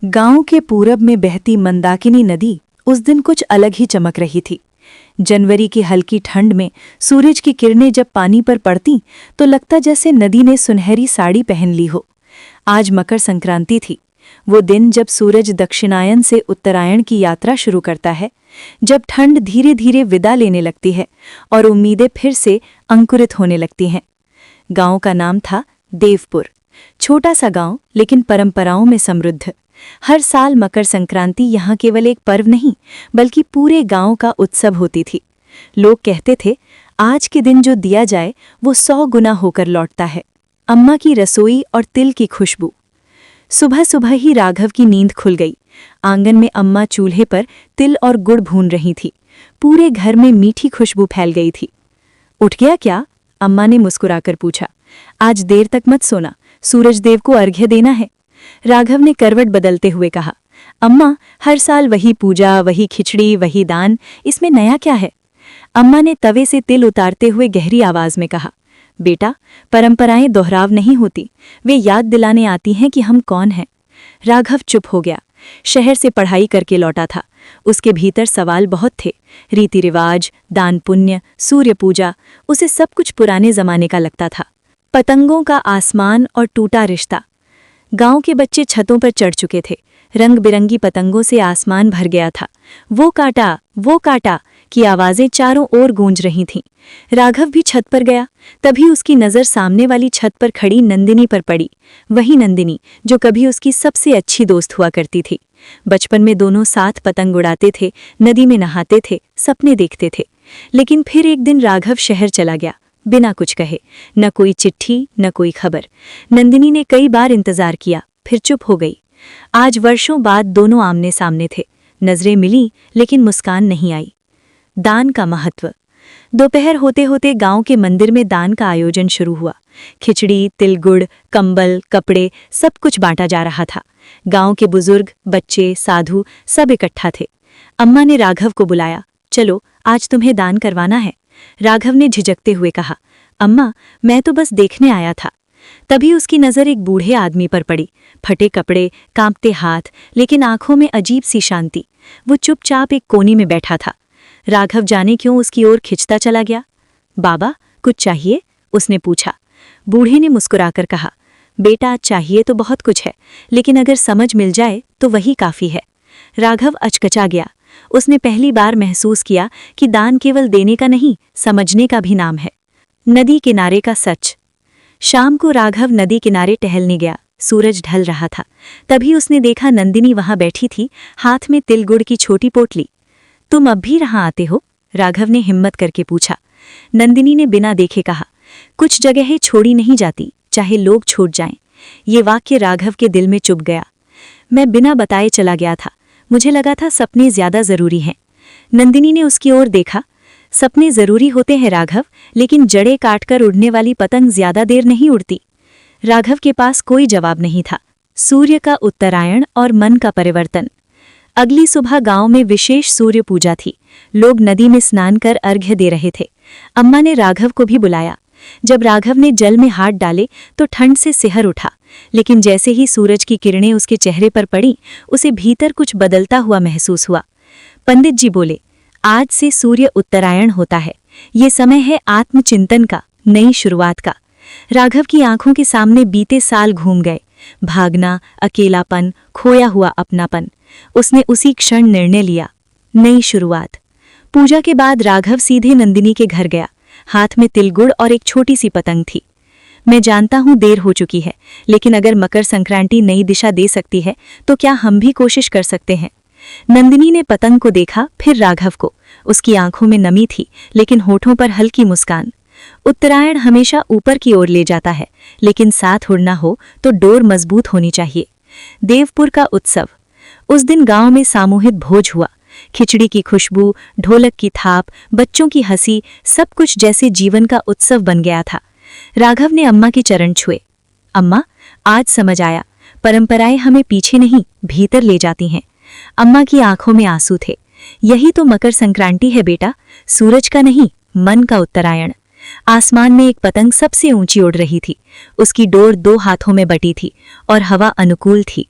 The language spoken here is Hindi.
गांव के पूरब में बहती मंदाकिनी नदी उस दिन कुछ अलग ही चमक रही थी। जनवरी की हल्की ठंड में सूरज की किरणें जब पानी पर पड़ती तो लगता जैसे नदी ने सुनहरी साड़ी पहन ली हो। आज मकर संक्रांति थी, वो दिन जब सूरज दक्षिणायन से उत्तरायण की यात्रा शुरू करता है, जब ठंड धीरे धीरे विदा लेने लगती है और उम्मीदें फिर से अंकुरित होने लगती हैं। गांव का नाम था देवपुर। छोटा सा गांव, लेकिन परंपराओं में समृद्ध। हर साल मकर संक्रांति यहाँ केवल एक पर्व नहीं बल्कि पूरे गांव का उत्सव होती थी। लोग कहते थे, आज के दिन जो दिया जाए वो 100 गुना होकर लौटता है। अम्मा की रसोई और तिल की खुशबू। सुबह सुबह ही राघव की नींद खुल गई। आंगन में अम्मा चूल्हे पर तिल और गुड़ भून रही थी। पूरे घर में मीठी खुशबू फैल गई थी। उठ गया क्या? अम्मा ने मुस्कुराकर पूछा। आज देर तक मत सोना, सूरज देव को अर्घ्य देना है। राघव ने करवट बदलते हुए कहा। अम्मा, हर साल वही पूजा, वही खिचड़ी, वही दान, इसमें नया क्या है? अम्मा ने तवे से तिल उतारते हुए गहरी आवाज में कहा, बेटा, परंपराएं दोहराव नहीं होती, वे याद दिलाने आती हैं कि हम कौन हैं। राघव चुप हो गया। शहर से पढ़ाई करके लौटा था। उसके भीतर सवाल बहुत थे। रीति रिवाज, दान पुण्य, सूर्य पूजा, उसे सब कुछ पुराने जमाने का लगता था। पतंगों का आसमान और टूटा रिश्ता। गांव के बच्चे छतों पर चढ़ चुके थे। रंग बिरंगी पतंगों से आसमान भर गया था। वो काटा की आवाजें चारों ओर गूंज रही थीं। राघव भी छत पर गया। तभी उसकी नज़र सामने वाली छत पर खड़ी नंदिनी पर पड़ी। वही नंदिनी जो कभी उसकी सबसे अच्छी दोस्त हुआ करती थी। बचपन में दोनों साथ पतंग उड़ाते थे, नदी में नहाते थे, सपने देखते थे। लेकिन फिर एक दिन राघव शहर चला गया, बिना कुछ कहे। न कोई चिट्ठी, न कोई खबर। नंदिनी ने कई बार इंतजार किया, फिर चुप हो गई। आज वर्षों बाद दोनों आमने सामने थे। नजरें मिली, लेकिन मुस्कान नहीं आई। दान का महत्व। दोपहर होते होते गांव के मंदिर में दान का आयोजन शुरू हुआ। खिचड़ी, तिलगुड़, कंबल, कपड़े, सब कुछ बांटा जा रहा था। गांव के बुजुर्ग, बच्चे, साधु सब इकट्ठा थे। अम्मा ने राघव को बुलाया। चलो, आज तुम्हें दान करवाना है। राघव ने झिझकते हुए कहा, अम्मा, मैं तो बस देखने आया था। तभी उसकी नज़र एक बूढ़े आदमी पर पड़ी। फटे कपड़े, कांपते हाथ, लेकिन आंखों में अजीब सी शांति। वो चुपचाप एक कोने में बैठा था। राघव जाने क्यों उसकी ओर खिंचता चला गया। बाबा, कुछ चाहिए? उसने पूछा। बूढ़े ने मुस्कुराकर कहा, बेटा, चाहिए तो बहुत कुछ है, लेकिन अगर समझ मिल जाए तो वही काफ़ी है। राघव अचकचा गया। उसने पहली बार महसूस किया कि दान केवल देने का नहीं, समझने का भी नाम है। नदी किनारे का सच। शाम को राघव नदी किनारे टहलने गया। सूरज ढल रहा था। तभी उसने देखा नंदिनी वहां बैठी थी, हाथ में तिलगुड़ की छोटी पोटली। तुम अब भी यहाँ आते हो? राघव ने हिम्मत करके पूछा। नंदिनी ने बिना देखे कहा, कुछ जगहें छोड़ी नहीं जाती, चाहे लोग छूट जाएं। ये वाक्य राघव के दिल में चुभ गया। मैं बिना बताए चला गया था। मुझे लगा था सपने ज्यादा जरूरी हैं। नंदिनी ने उसकी ओर देखा। सपने जरूरी होते हैं राघव, लेकिन जड़ें काटकर उड़ने वाली पतंग ज्यादा देर नहीं उड़ती। राघव के पास कोई जवाब नहीं था। सूर्य का उत्तरायण और मन का परिवर्तन। अगली सुबह गांव में विशेष सूर्य पूजा थी। लोग नदी में स्नान कर अर्घ्य दे रहे थे। अम्मा ने राघव को भी बुलाया। जब राघव ने जल में हाथ डाले तो ठंड से सिहर उठा, लेकिन जैसे ही सूरज की किरणें उसके चेहरे पर पड़ी, उसे भीतर कुछ बदलता हुआ महसूस हुआ। पंडित जी बोले, आज से सूर्य उत्तरायण होता है। ये समय है आत्मचिंतन का, नई शुरुआत का। राघव की आंखों के सामने बीते साल घूम गए। भागना, अकेलापन, खोया हुआ अपनापन। उसने उसी क्षण निर्णय लिया, नई शुरुआत। पूजा के बाद राघव सीधे नंदिनी के घर गया। हाथ में तिलगुड़ और एक छोटी सी पतंग थी। मैं जानता हूं देर हो चुकी है, लेकिन अगर मकर संक्रांति नई दिशा दे सकती है तो क्या हम भी कोशिश कर सकते हैं? नंदिनी ने पतंग को देखा, फिर राघव को। उसकी आंखों में नमी थी, लेकिन होठों पर हल्की मुस्कान। उत्तरायण हमेशा ऊपर की ओर ले जाता है, लेकिन साथ उड़ना हो तो डोर मजबूत होनी चाहिए। देवपुर का उत्सव। उस दिन गांव में सामूहिक भोज हुआ। खिचड़ी की खुशबू, ढोलक की थाप, बच्चों की हंसी, सब कुछ जैसे जीवन का उत्सव बन गया था। राघव ने अम्मा के चरण छुए। अम्मा, आज समझ आया, परंपराएं हमें पीछे नहीं, भीतर ले जाती हैं। अम्मा की आंखों में आंसू थे। यही तो मकर संक्रांति है बेटा, सूरज का नहीं, मन का उत्तरायण। आसमान में एक पतंग सबसे ऊंची उड़ रही थी। उसकी डोर 2 हाथों में बटी थी और हवा अनुकूल थी।